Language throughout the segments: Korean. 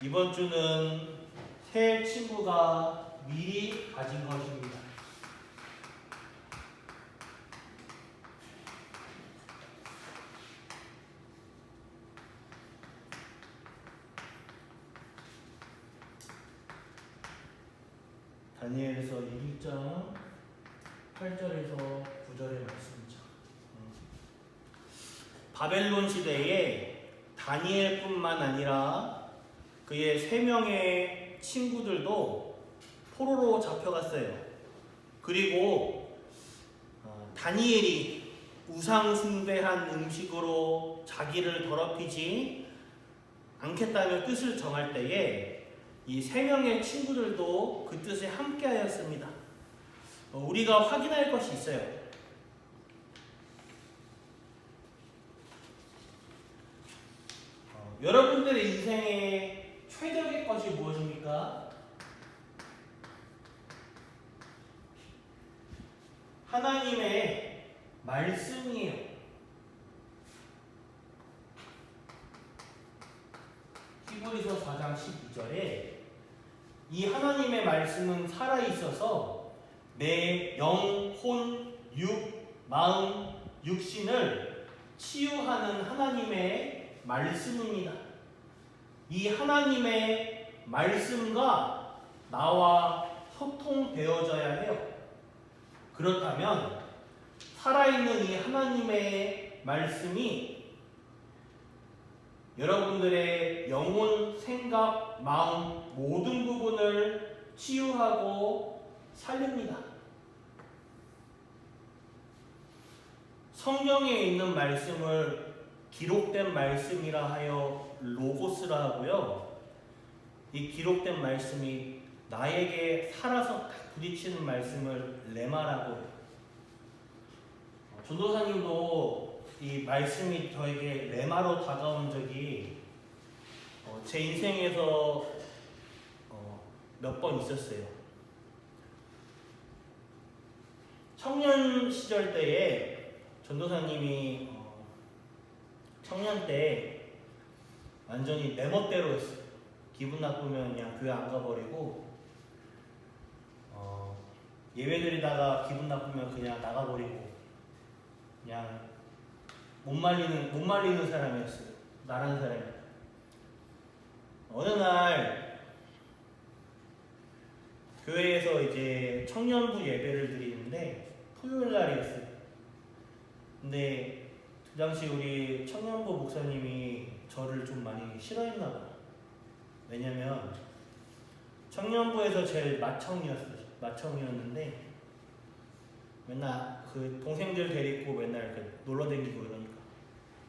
이번 주는 새 친구가 미리 가진 것입니다. 다니엘에서 1장 8절에서 9절의 말씀이죠. 바벨론 시대에 다니엘뿐만 아니라 그의 3명의 친구들도 포로로 잡혀갔어요. 그리고 다니엘이 우상 숭배한 음식으로 자기를 더럽히지 않겠다는 뜻을 정할 때에 이 3명의 친구들도 그 뜻에 함께하였습니다. 우리가 확인할 것이 있어요. 여러분들의 인생의 최적의 것이 무엇입니까? 하나님의 말씀이에요. 히브리서 4장 12절에 이 하나님의 말씀은 살아있어서 내 영, 혼, 육, 마음, 육신을 치유하는 하나님의 말씀입니다. 이 하나님의 말씀과 나와 소통되어져야 해요. 그렇다면 살아있는 이 하나님의 말씀이 여러분들의 영혼, 생각, 마음 모든 부분을 치유하고 살립니다. 성경에 있는 말씀을 기록된 말씀이라 하여 로고스라 하고요. 이 기록된 말씀이 나에게 살아서 부딪히는 말씀을 레마라고 해요. 전도사님도 이 말씀이 저에게 레마로 다가온 적이 제 인생에서 몇 번 있었어요. 청년 시절 때에 전도사님이 청년 때 완전히 내 멋대로 했어요. 기분 나쁘면 그냥 교회 안 가버리고 예배 드리다가 기분 나쁘면 그냥 나가버리고 그냥 못 말리는 사람이었어요. 나라는 사람이. 어느 날 교회에서 이제 청년부 예배를 드리는데 토요일 날이었어요. 근데 그 당시 우리 청년부 목사님이 저를 좀 많이 싫어했나 봐요. 왜냐면 청년부에서 제일 마청이었는데 맨날 그 동생들 데리고 맨날 이렇게 놀러 다니고 이러니까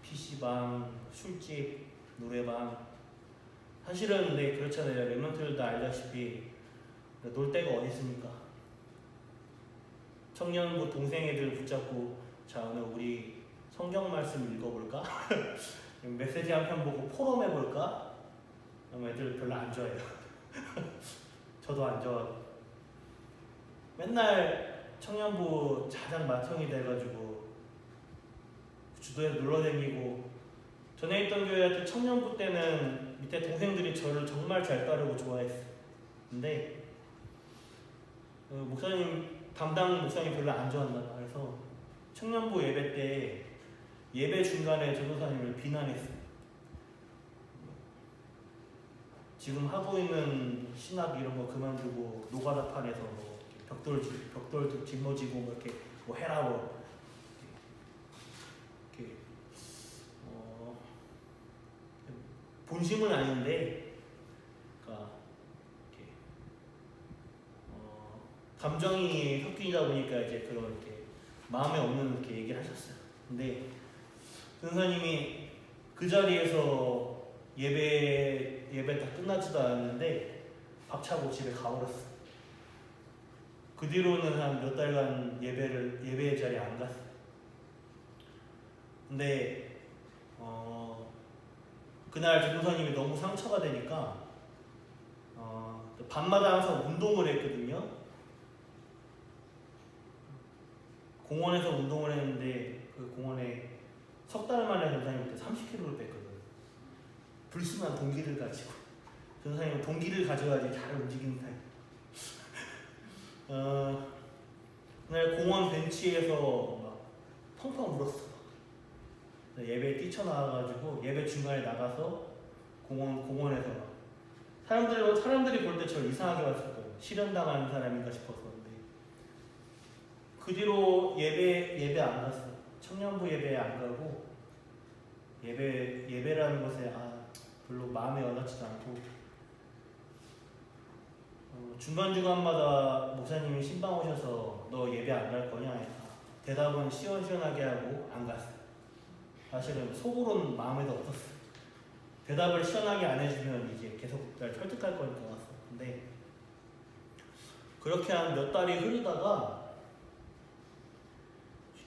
PC방, 술집, 노래방. 사실은 근데 그렇잖아요. 랩런트들도 알다시피 놀 데가 어디 있습니까? 청년부 동생 애들 붙잡고 자 오늘 우리 성경 말씀 읽어볼까? 메시지 한 편 보고 포럼해볼까? 그럼 애들 별로 안 좋아해요. 저도 안 좋아하고 맨날 청년부 자장 마청이 돼가지고 주도에 놀러다니고 전에 있던 교회 청년부 때는 밑에 동생들이 저를 정말 잘 따르고 좋아했어요. 근데 담당 목사님 별로 안 좋아한다. 그래서 청년부 예배 때 예배 중간에 전도사님을 비난했어요. 지금 하고 있는 신학 이런 거 그만두고 노가다판에서 뭐 벽돌 짊어지고 뭐 이렇게 뭐 해라고 이렇게 본심은 아닌데, 그러니까 이렇게 감정이 섞이다 보니까 이제 그런 이렇게 마음에 없는 이렇게 얘기를 하셨어요. 근데 선생님이 그 자리에서 예배 다 끝나지도 않았는데 밥 차고 집에 가버렸어. 그 뒤로는 한 몇 달간 예배 자리에 안 갔어. 근데 그날 전도사님이 너무 상처가 되니까 밤마다 항상 운동을 했거든요. 공원에서 운동을 했는데 그 공원에 석 달 만에 전도사님한테 30kg를 뺐거든. 불순한 동기를 가지고 전사님은 동기를 가져야지 잘 움직이는 타입. 그날 공원 벤치에서 막 펑펑 울었어. 예배 뛰쳐나와가지고 예배 중간에 나가서 공원에서 막 사람들이 볼 때 저를 이상하게 봤을 거예요. 실현당한 사람인가 싶어서. 근데 그 뒤로 예배 안 갔어. 청년부 예배 안 가고 예배라는 것에 별로 마음에 와닿지도 않고 중간중간마다 목사님이 신방 오셔서 너 예배 안 갈 거냐? 대답은 시원시원하게 하고 안 갔어. 사실은 속으로는 마음에도 없었어. 대답을 시원하게 안 해주면 이제 계속 날 설득할 거니까 왔어. 근데 그렇게 한 몇 달이 흐르다가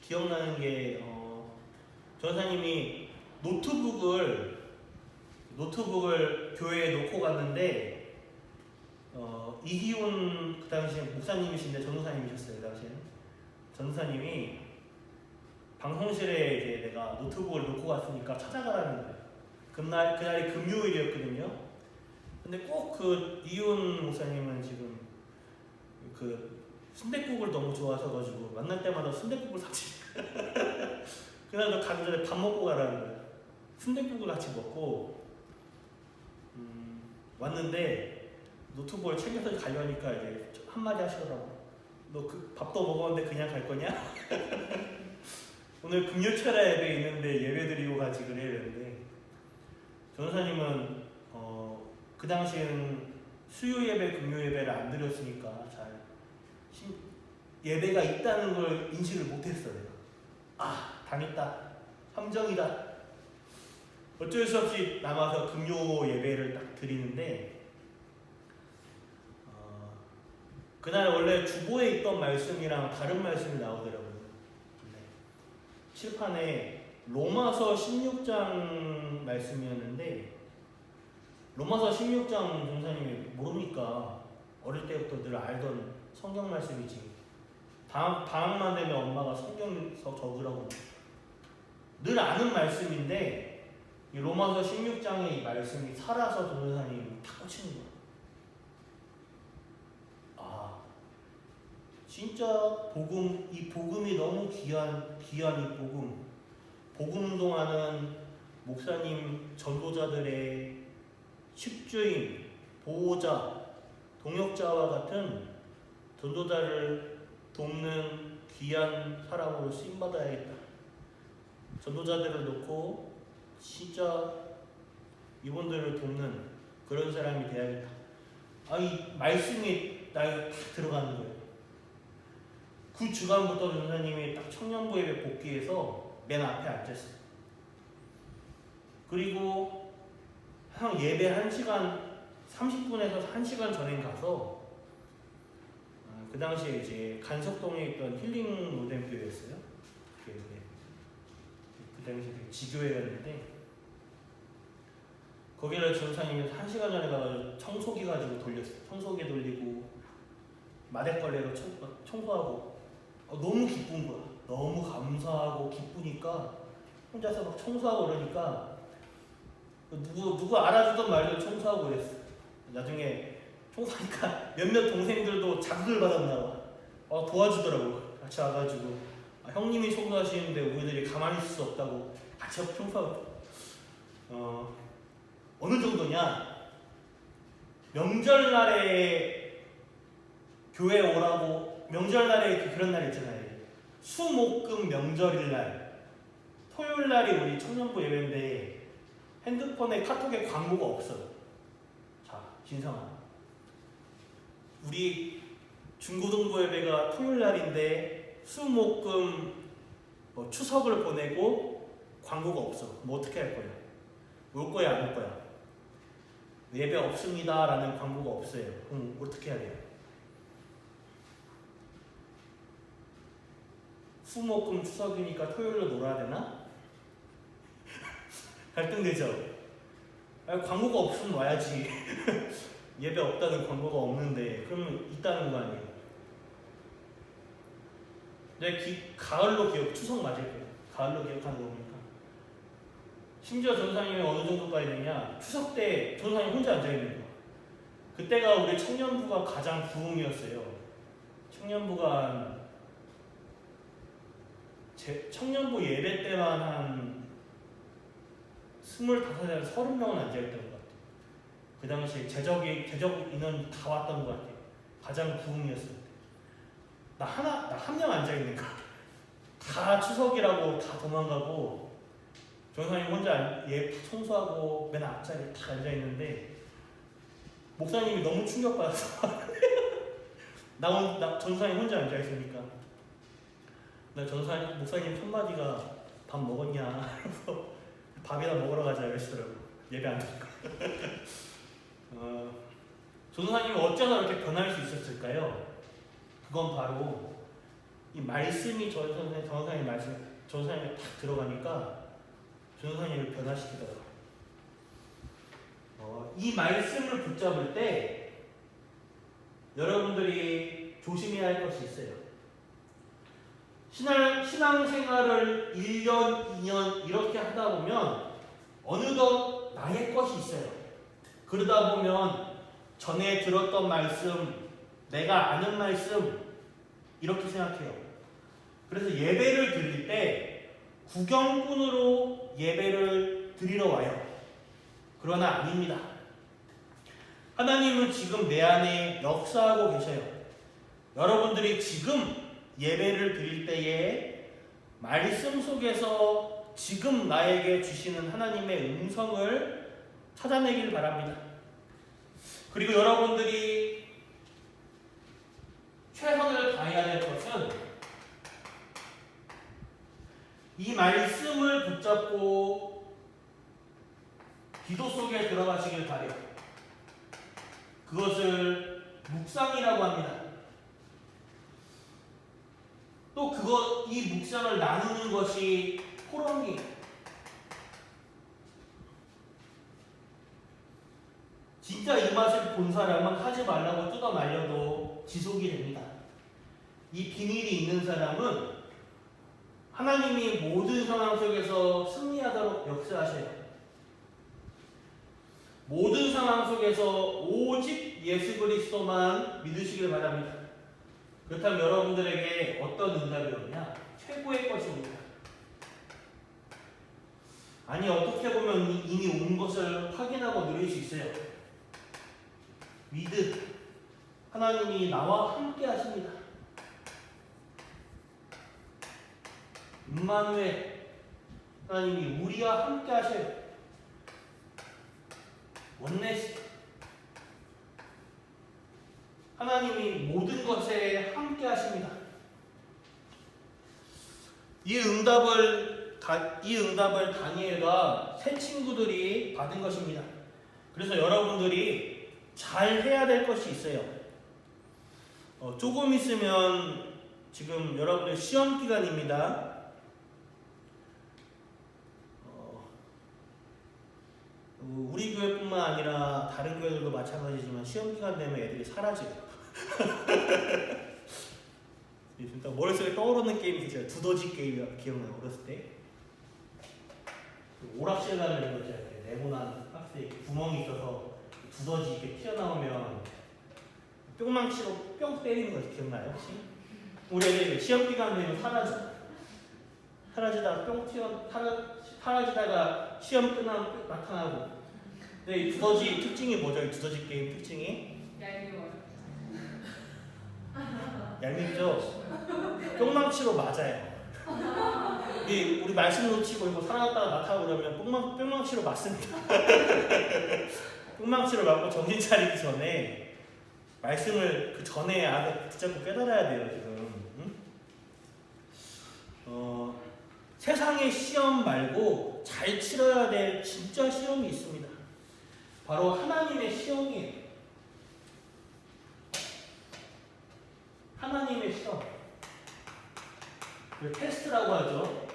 기억나는 게 전사님이 노트북을 교회에 놓고 갔는데 이기훈 그 당시에 목사님이신데 전도사님이셨어요. 그 당시에는 전도사님이 방송실에 이제 내가 노트북을 놓고 갔으니까 찾아가라는 거예요. 그날이 금요일이었거든요. 근데 꼭 그 이기훈 목사님은 지금 그 순댓국을 너무 좋아하셔가지고 만날 때마다 순댓국을 사지. 그날도 가기 전에 밥 먹고 가라는 거예요. 순댓국을 같이 먹고 왔는데 노트북을 챙겨서 가려니까 이제 한마디 하시더라고. 너 그 밥도 먹었는데 그냥 갈 거냐? 오늘 금요철야 예배 있는데 예배 드리고 가지 그래 이랬는데 전도사님은 그 당시에는 수요 예배, 금요 예배를 안 드렸으니까 잘 예배가 있다는 걸 인식을 못했어요. 당했다. 함정이다. 어쩔 수 없이 남아서 금요 예배를 딱 드리는데 그날 원래 주보에 있던 말씀이랑 다른 말씀이 나오더라고요. 칠판에 로마서 16장 말씀이었는데 로마서 16장 전사님이 모르니까 어릴 때부터 늘 알던 성경 말씀이지. 방학만 되면 엄마가 성경서 적으라고 늘 아는 말씀인데 이 로마서 16장의 이 말씀이 살아서 전도사님이 탁 꽂히는 거야. 진짜 이 복음이 너무 귀한 이 복음 운동하는 목사님, 전도자들의 식주인, 보호자, 동역자와 같은 전도자를 돕는 귀한 사람으로 쓰임받아야겠다. 전도자들을 놓고 진짜 이분들을 돕는 그런 사람이 돼야겠다. 이 말씀이 나에게 딱 들어가는 거예요. 그 주간부터 전사님이 딱 청년부 예배 복귀해서 맨 앞에 앉았어요. 그리고 예배 1시간 30분에서 1시간 전에 가서 그 당시에 이제 간석동에 있던 힐링 로뎀 교회였어요. 그 당시에 지교회였는데 거기를 전사님이 1시간 전에 가서 청소기 가지고 돌렸어요. 청소기 돌리고 마대걸레로 청소하고 너무 기쁜 거야. 너무 감사하고 기쁘니까 혼자서 막 청소하고 그러니까 누구 알아주던 말도 청소하고 그랬어. 나중에 청소하니까 몇몇 동생들도 자극을 받았나 봐. 도와주더라고. 같이 와가지고 형님이 청소하시는데 우리들이 가만히 있을 수 없다고 같이 청소하고. 어느 정도냐? 명절날에 교회 오라고 명절날에 그런 날 있잖아요. 수목금 명절일날 토요일날이 우리 청년부 예배인데 핸드폰에 카톡에 광고가 없어요. 자, 진상아, 우리 중고등부 예배가 토요일날인데 수목금 추석을 보내고 광고가 없어. 뭐 어떻게 할 거야? 올 거야 안 올 거야? 예배 없습니다 라는 광고가 없어요. 그럼 어떻게 해야 돼요? 수목금 추석이니까 토요일로 놀아야 되나? 갈등되죠? 광고가 없으면 와야지. 예배 없다는 광고가 없는데 그러면 있다는 거 아니에요? 가을로 추석 맞을 거예요. 가을로 기억하는 거니까. 심지어 전사님이 어느 정도까지 되냐? 추석 때 전사님 혼자 앉아있는 거야. 그때가 우리 청년부가 가장 부흥이었어요. 청년부 예배 때만 한 25살, 30명은 앉아있던 것 같아요. 그 당시에 제적 인원 다 왔던 것 같아요. 가장 부흥이었을 때. 나 한 명 앉아있는 거. 다 추석이라고 다 도망가고, 전사님 혼자 청소하고 맨 앞자리에 다 앉아있는데, 목사님이 너무 충격받아서 전사님 혼자 앉아있으니까 목사님 첫마디가 밥 먹었냐? 그래서 밥이나 먹으러 가자 이러시더라고. 예배 안 드니까. 전사님이 어쩌다 이렇게 변할 수 있었을까요? 그건 바로 이 말씀이 전사님 딱 들어가니까 전사님을 변화시키더라고요. 이 말씀을 붙잡을 때 여러분들이 조심해야 할 것이 있어요. 신앙생활을 1년, 2년 이렇게 하다 보면 어느덧 나의 것이 있어요. 그러다 보면 전에 들었던 말씀, 내가 아는 말씀 이렇게 생각해요. 그래서 예배를 드릴 때 구경꾼으로 예배를 드리러 와요. 그러나 아닙니다. 하나님은 지금 내 안에 역사하고 계셔요. 여러분들이 지금 예배를 드릴 때에 말씀 속에서 지금 나에게 주시는 하나님의 음성을 찾아내길 바랍니다. 그리고 여러분들이 최선을 다해야 될 것은 이 말씀을 붙잡고 기도 속에 들어가시길 바래요. 그것을 묵상이라고 합니다. 또 이 묵상을 나누는 것이 토론이에요. 진짜 이 맛을 본 사람은 하지 말라고 뜯어 말려도 지속이 됩니다. 이 비밀이 있는 사람은 하나님이 모든 상황 속에서 승리하도록 역사하셔요. 모든 상황 속에서 오직 예수 그리스도만 믿으시길 바랍니다. 그렇다면 여러분들에게 어떤 응답이 오느냐? 최고의 것이 옵니다. 아니 어떻게 보면 이미 온 것을 확인하고 누릴 수 있어요. 믿음, 하나님이 나와 함께 하십니다. 임마누엘, 하나님이 우리와 함께 하셔요. 원내시, 하나님이 모든 것에 함께 하십니다. 이 응답을 다니엘과 새 친구들이 받은 것입니다. 그래서 여러분들이 잘 해야 될 것이 있어요. 조금 있으면 지금 여러분들 시험 기간입니다. 우리 교회뿐만 아니라 다른 교회들도 마찬가지지만 시험 기간 되면 애들이 사라져요. 진짜 머릿속에 떠오르는 게임이 진짜 두더지 게임 기억나요? 어렸을 때 오락실 가는 거 있잖아요. 네모난 박스에 구멍이 있어서 두더지 이렇게 튀어나오면 뿅망치로 뿅 때리는 거 기억나요? 혹시? 우리 애들 시험 기간 되면 사라지다가 사라지다가 시험 끝나면 나타나고. 근데 이 두더지 특징이 뭐죠? 이 두더지 게임 특징이? 얄밉죠? 뿅망치로 맞아요. 우리 말씀 놓치고 이거 사라졌다가 나타나고 그러면 뿅망치로 맞습니다. 뿅망치로 맞고 정신 차리기 전에 말씀을 그 전에 아예 붙잡고 깨달아야 돼요. 지금. 세상의 시험 말고 잘 치러야 될 진짜 시험이 있습니다. 바로 하나님의 시험이에요. 하나님의 시험. 테스트라고 하죠.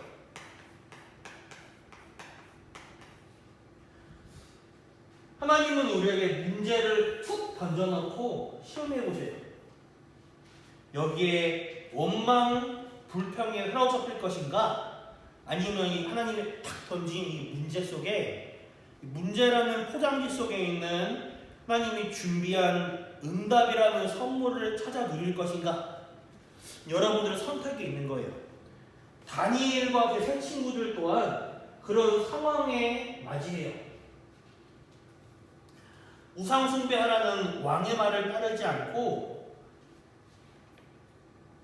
하나님은 우리에게 문제를 툭 던져놓고 시험해보세요. 여기에 원망, 불평에 사로잡힐 것인가? 아니면 하나님이 탁 던진 이 문제 속에, 문제라는 포장지 속에 있는 하나님이 준비한 응답이라는 선물을 찾아 누릴 것인가? 여러분들은 선택이 있는 거예요. 다니엘과 그 세 친구들 또한 그런 상황에 맞이해요. 우상 숭배하라는 왕의 말을 따르지 않고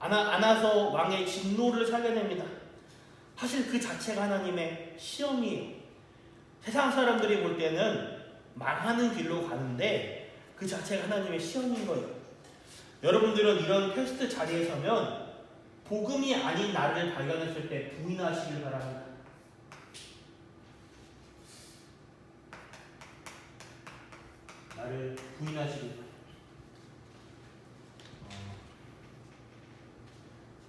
안아서 왕의 진노를 살려냅니다. 사실 그 자체가 하나님의 시험이에요. 세상 사람들이 볼 때는 망하는 길로 가는데 그 자체가 하나님의 시험인 거예요. 여러분들은 이런 테스트 자리에 서면 복음이 아닌 나를 발견했을 때 부인하시길 바랍니다. 나를 부인하시길 바랍니다.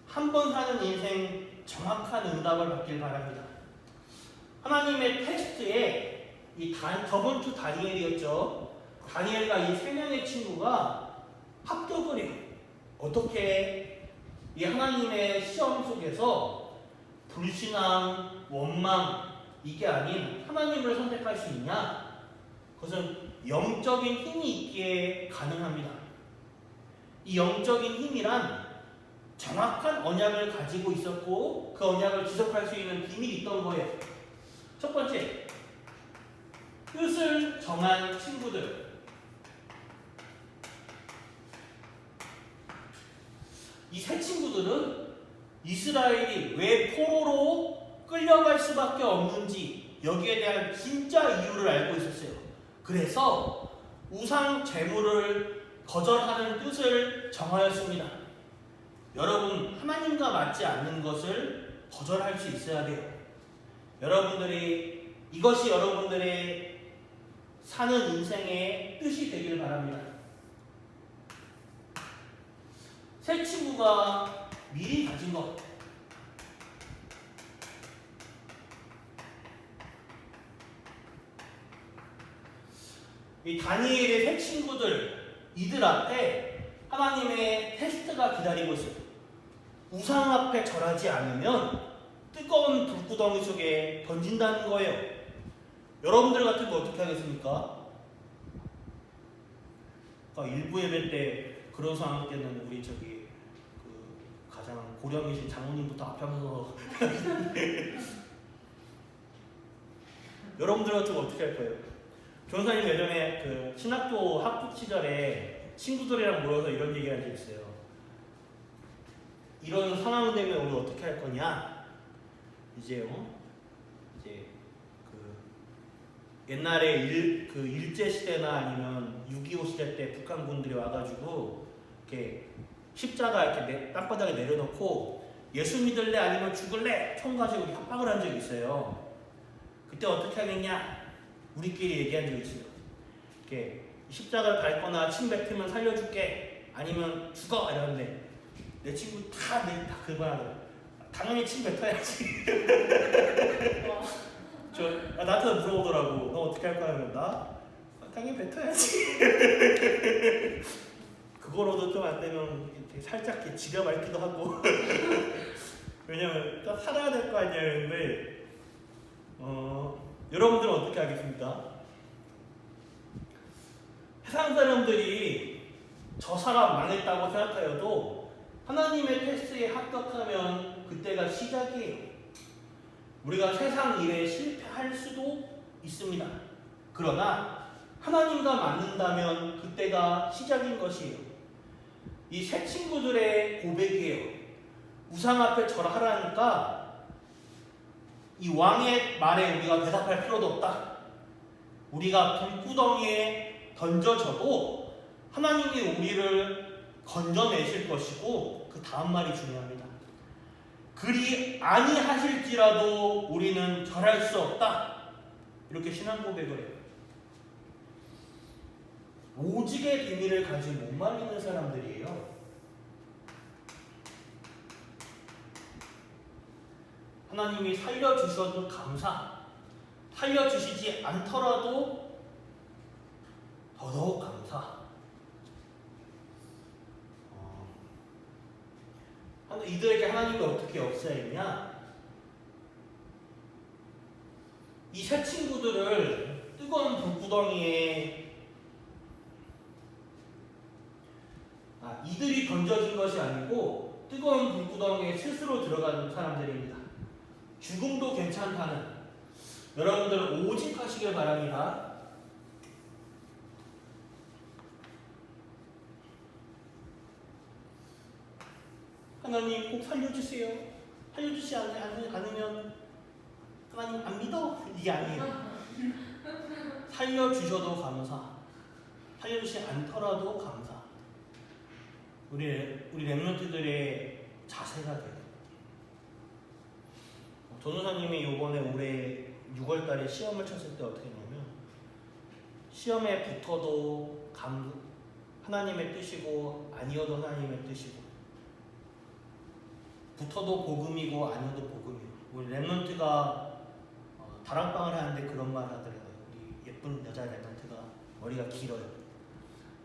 한 번 사는 인생 정확한 응답을 받길 바랍니다. 하나님의 테스트에 저번 주 다니엘이었죠. 다니엘과 이 세 명의 친구가 합격을 해요. 어떻게 이 하나님의 시험 속에서 불신앙, 원망 이게 아닌 하나님을 선택할 수 있냐? 그것은 영적인 힘이 있기에 가능합니다. 이 영적인 힘이란 정확한 언약을 가지고 있었고 그 언약을 지속할 수 있는 비밀이 있던 거예요. 첫 번째, 뜻을 정한 친구들. 이 세 친구들은 이스라엘이 왜 포로로 끌려갈 수밖에 없는지 여기에 대한 진짜 이유를 알고 있었어요. 그래서 우상 제물을 거절하는 뜻을 정하였습니다. 여러분, 하나님과 맞지 않는 것을 거절할 수 있어야 돼요. 이것이 여러분들의 사는 인생의 뜻이 되길 바랍니다. 새 친구가 미리 가진 것. 이 다니엘의 새 친구들, 이들 앞에 하나님의 테스트가 기다리고 있어요. 우상 앞에 절하지 않으면 뜨거운 불구덩이 속에 던진다는 거예요. 여러분들 같으면 어떻게 하겠습니까? 그러니까 일부 예배 때 그런 상황 때는 우리 가장 고령이신 장모님부터 앞에 서서 여러분들 같으면 어떻게 할 거예요? 변호사님 예전에 신학교 학부 시절에 친구들이랑 모여서 이런 얘기 한 적 있어요. 이런 상황 되면 우리 어떻게 할 거냐? 이제 옛날에 일제 시대나 아니면 6.25 시대 때 북한 군들이 와가지고 이렇게 십자가 이렇게 땅바닥에 내려놓고 예수 믿을래 아니면 죽을래 총 가지고 협박을 한 적이 있어요. 그때 어떻게 하겠냐? 우리끼리 얘기한 적이 있어요. 이렇게 십자가를 밟거나 침 뱉으면 살려줄게 아니면 죽어 이러는데 내 친구 다 그거야. 당연히 침 뱉어야지. 나한테 물어보더라고. 너 어떻게 할 거야? 나 당연히 뱉어야지. 그거로도 좀 안 되면 살짝 지려 밟기도 하고. 왜냐면 또 살아야 될 거 아니야. 근데 여러분들은 어떻게 하겠습니까? 세상 사람들이 저 사람 망했다고 생각하여도 하나님의 테스트에 합격하면 그때가 시작이에요. 우리가 세상 일에 실패할 수도 있습니다. 그러나 하나님과 맞는다면 그때가 시작인 것이에요. 이 세 친구들의 고백이에요. 우상 앞에 절하라니까 이 왕의 말에 우리가 대답할 필요도 없다. 우리가 불구덩이에 던져져도 하나님이 우리를 건져내실 것이고 그 다음 말이 중요합니다. 그리 아니하실지라도 우리는 절할 수 없다. 이렇게 신앙 고백을 해요. 오직의 비밀을 가진 못 말리는 사람들이에요. 하나님이 살려주셔도 감사, 살려주시지 않더라도 더더욱 감사. 이들에게 하나님이 어떻게 역사했냐? 이 세 친구들을 뜨거운 불구덩이에 이들이 던져진 것이 아니고 뜨거운 불구덩이에 스스로 들어가는 사람들입니다. 죽음도 괜찮다는 여러분들 오직 하시길 바랍니다. 하나님 꼭 살려주세요. 살려주지 않으면 하나님 안 믿어. 이게 아니에요. 살려주셔도 감사, 살려주지 않더라도 감사. 우리 랩런트들의 자세가 돼요. 전도사님이 이번에 올해 6월달에 시험을 쳤을 때 어떻게 했냐면, 시험에 붙어도 하나님의 뜻이고 아니어도 하나님의 뜻이고, 붙어도 복음이고 아니어도 복음이고. 우리 랩런트가 다락방을 하는데 그런 말 하더라고요. 우리 예쁜 여자 랩런트가 머리가 길어요.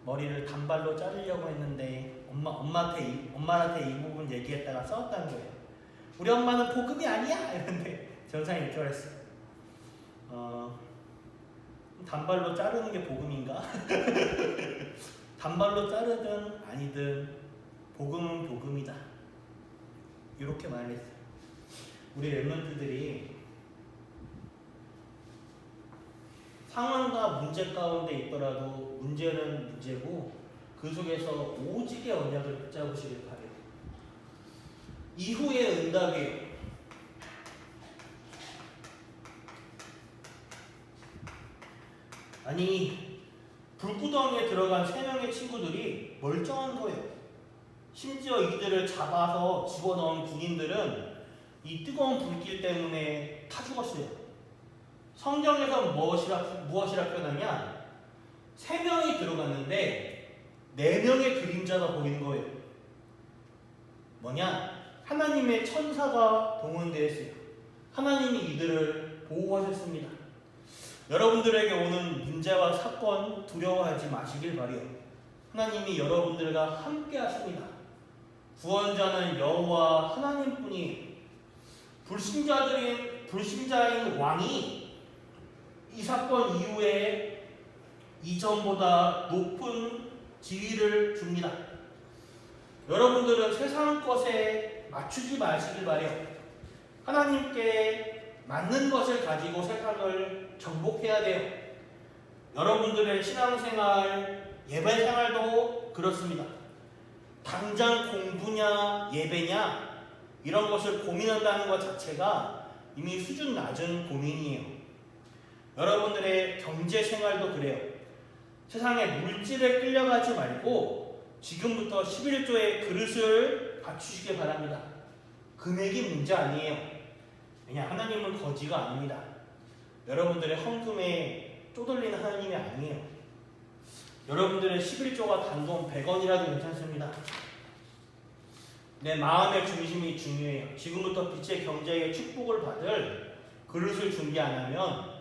머리를 단발로 자르려고 했는데 엄마한테 이 부분 얘기했다가 싸웠다는 거예요. 우리 엄마는 복음이 아니야! 이랬는데 전사님 이렇게 말했어요. 단발로 자르는 게 복음인가? 단발로 자르든 아니든 복음은 복음이다. 이렇게 말했어요. 우리 랩런트들이 상황과 문제 가운데 있더라도 문제는 문제고 그 속에서 오직의 언약을 붙잡으시길 바래요. 이후의 응답이에요. 아니, 불구덩이에 들어간 3명의 친구들이 멀쩡한 거예요. 심지어 이들을 잡아서 집어넣은 군인들은 이 뜨거운 불길 때문에 타 죽었어요. 성경에서 무엇이라 표현하냐? 3명이 들어갔는데 4명의 그림자가 보이는 거예요. 뭐냐? 하나님의 천사가 동원되었어요. 하나님이 이들을 보호하셨습니다. 여러분들에게 오는 문제와 사건 두려워하지 마시길 바라요. 하나님이 여러분들과 함께 하십니다. 구원자는 여호와 하나님뿐이에요. 불신자인 왕이 이 사건 이후에 이전보다 높은 지위를 줍니다. 여러분들은 세상 것에 맞추지 마시길 바라요. 하나님께 맞는 것을 가지고 세상을 정복해야 돼요. 여러분들의 신앙생활, 예배생활도 그렇습니다. 당장 공부냐 예배냐 이런 것을 고민한다는 것 자체가 이미 수준 낮은 고민이에요. 여러분들의 경제생활도 그래요. 세상의 물질에 끌려가지 말고 지금부터 11조의 그릇을 갖추시길 바랍니다. 금액이 문제 아니에요. 왜냐, 하나님은 거지가 아닙니다. 여러분들의 헌금에 쪼들리는 하나님이 아니에요. 여러분들의 11조가 단돈 100원이라도 괜찮습니다. 내 마음의 중심이 중요해요. 지금부터 빛의 경제의 축복을 받을 그릇을 준비 안 하면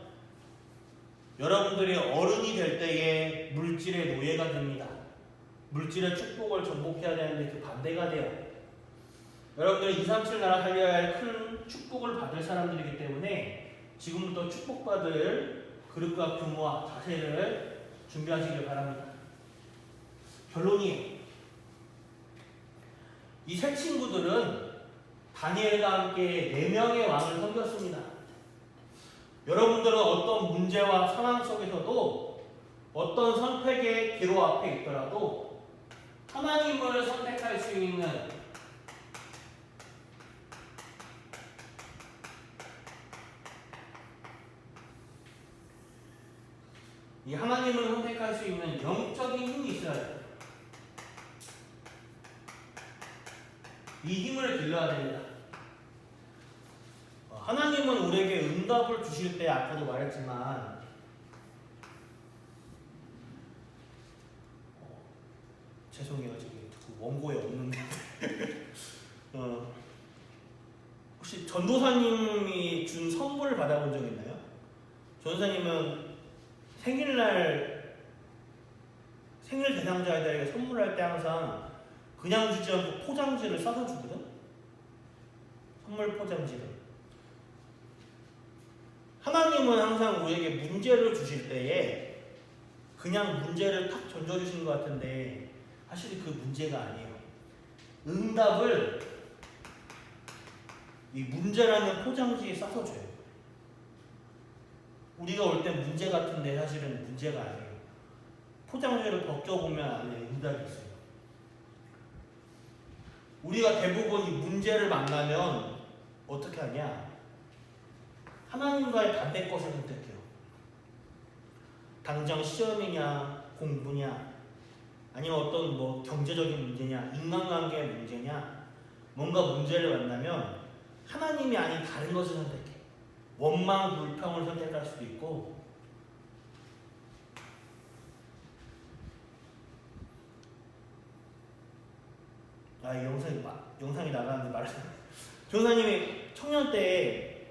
여러분들이 어른이 될 때에 물질의 노예가 됩니다. 물질의 축복을 정복해야 되는데 그 반대가 돼요. 여러분들은 237 나라 살려야 할 큰 축복을 받을 사람들이기 때문에 지금부터 축복받을 그릇과 규모와 자세를 준비하시길 바랍니다. 결론이에요. 이 세 친구들은 다니엘과 함께 4명의 왕을 섬겼습니다. 여러분들은 어떤 문제와 상황 속에서도 어떤 선택의 기로 앞에 있더라도 하나님을 선택할 수 있는 이 하나님을 선택할 수 있는 영적인 힘이 있어야 돼요. 이 힘을 길러야 됩니다. 하나님은 우리에게 응답을 주실 때 아까도 말했지만 죄송해요. 지금 원고에 없는데 혹시 전도사님이 준 선물을 받아본 적 있나요? 전도사님은 생일 대상자들에게 선물할 때 항상 그냥 주지 않고 포장지를 싸서 주거든? 선물 포장지를. 하나님은 항상 우리에게 문제를 주실 때에 그냥 문제를 탁 던져주시는 것 같은데 사실 그 문제가 아니에요. 응답을 이 문제라는 포장지에 싸서 줘요. 우리가 올 땐 문제 같은데 사실은 문제가 아니에요. 포장지를 벗겨보면 안에 응답이 있어요. 우리가 대부분 이 문제를 만나면 어떻게 하냐? 하나님과의 반대 것을 선택해요. 당장 시험이냐, 공부냐, 아니면 어떤 뭐 경제적인 문제냐, 인간관계의 문제냐, 뭔가 문제를 만나면 하나님이 아닌 다른 것을 선택해. 원망, 불평을 선택할 수도 있고, 이 영상이 나가는데 말했어요. 교사님이 청년 때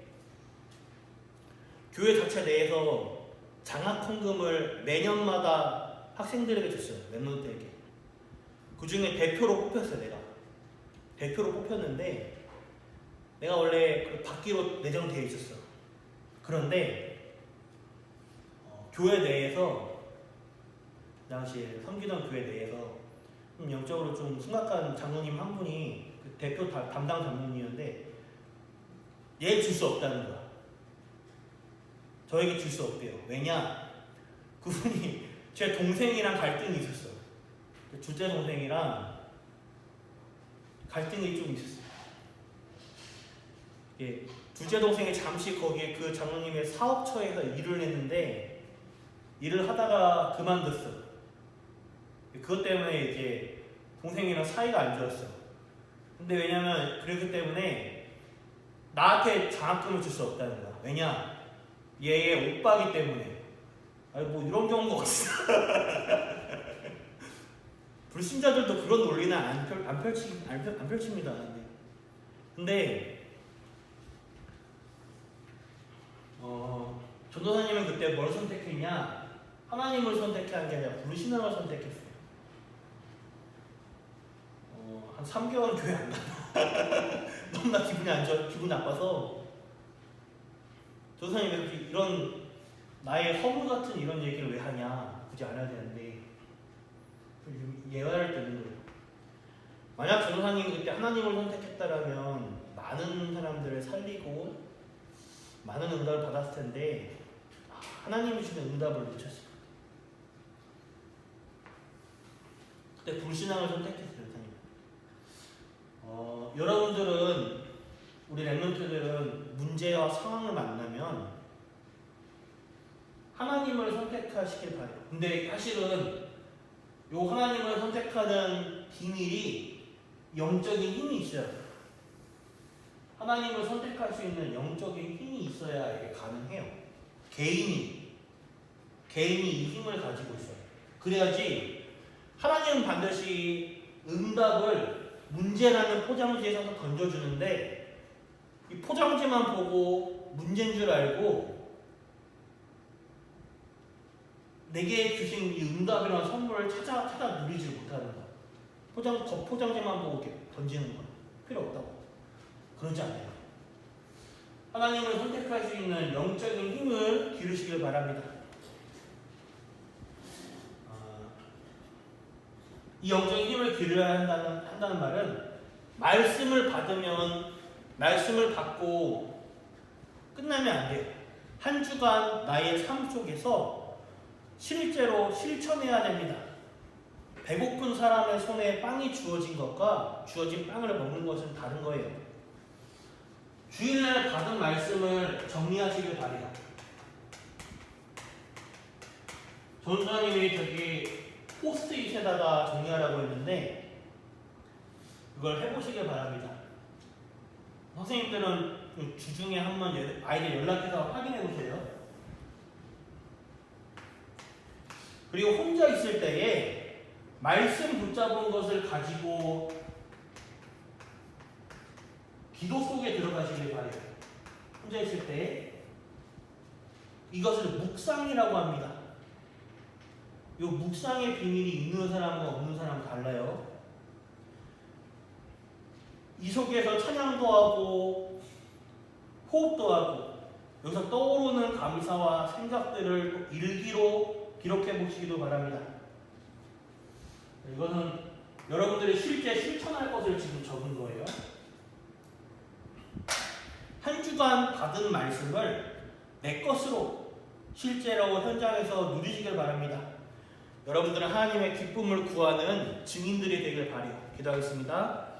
교회 자체 내에서 장학헌금을 매년마다 학생들에게 줬어요. 랩런트에게. 그 중에 대표로 뽑혔어요. 내가 대표로 뽑혔는데 내가 원래 받기로 내정되어 있었어. 그런데 교회 내에서 그 당시에 섬기던 교회 내에서 영적으로 좀 심각한 장로님 한 분이 그 대표 담당 장로님이었는데 얘 줄 수 없다는 거야. 저에게 줄 수 없대요. 왜냐? 그분이 제 동생이랑 갈등이 있었어. 둘째 동생이랑 갈등이 좀 있었어요. 예, 둘째 동생이 잠시 거기에 그 장로님의 사업처에서 일을 했는데 일을 하다가 그만뒀어. 그것 때문에 이제 동생이랑 사이가 안 좋았어. 근데 왜냐면 그렇기 때문에 나한테 장학금을 줄 수 없다는 거야. 왜냐? 얘의 오빠기 때문에. 아니 뭐 이런 경우가 없어. 불신자들도 그런 논리는 안 펼칩니다. 근데 전도사님은 그때 뭘 선택했냐? 하나님을 선택한 게 아니라 불신앙을 선택했어요. 한 3개월 교회 안 가나? 너무나 기분이 안 좋아, 기분 나빠서 전도사님이 이런 나의 허물 같은 이런 얘기를 왜 하냐? 굳이 안 해야 되는데 예화를 듣는 거예요. 만약 전도사님이 그때 하나님을 선택했다라면 많은 사람들을 살리고 많은 응답을 받았을 텐데 하나님이 주는 응답을 놓쳤어요. 그때 불신앙을 선택했어요. 여러분들은 우리 랩런트들은 문제와 상황을 만나면 하나님을 선택하시길 바래요. 근데 사실은 요 하나님을 선택하는 비밀이 영적인 힘이 있어요. 하나님을 선택할 수 있는 영적인 힘이 있어야 이게 가능해요. 개인이 이 힘을 가지고 있어요. 그래야지 하나님은 반드시 응답을 문제라는 포장지에서 던져주는데 이 포장지만 보고 문제인 줄 알고 내게 주신 이 응답이라는 선물을 찾아 누리지 못하는 거야. 겉포장지만 보고 이렇게 던지는 거야. 필요 없다고. 그러지 않아요. 하나님을 선택할 수 있는 영적인 힘을 기르시길 바랍니다. 이 영적인 힘을 기르어야 한다는 말은 말씀을 받고 끝나면 안 돼요. 한 주간 나의 삶 속에서 실제로 실천해야 됩니다. 배고픈 사람의 손에 빵이 주어진 것과 주어진 빵을 먹는 것은 다른 거예요. 주일날 받은 말씀을 정리하시길 바래요. 전도사님이 저기 포스트잇에다가 정리하라고 했는데 그걸 해보시길 바랍니다. 선생님들은 주중에 한번 아이들 연락해서 확인해 보세요. 그리고 혼자 있을 때에 말씀 붙잡은 것을 가지고 기도 속에 들어가시길 바래요. 혼자 있을 때 이것을 묵상이라고 합니다. 이 묵상의 비밀이 있는 사람과 없는 사람은 달라요. 이 속에서 찬양도 하고 호흡도 하고 여기서 떠오르는 감사와 생각들을 일기로 기록해 보시기도 바랍니다. 이거는 여러분들이 실제 실천할 것을 지금 적은 거예요. 한 주간 받은 말씀을 내 것으로 실제로 현장에서 누리시길 바랍니다. 여러분들은 하나님의 기쁨을 구하는 증인들이 되길 바라요. 기도하겠습니다.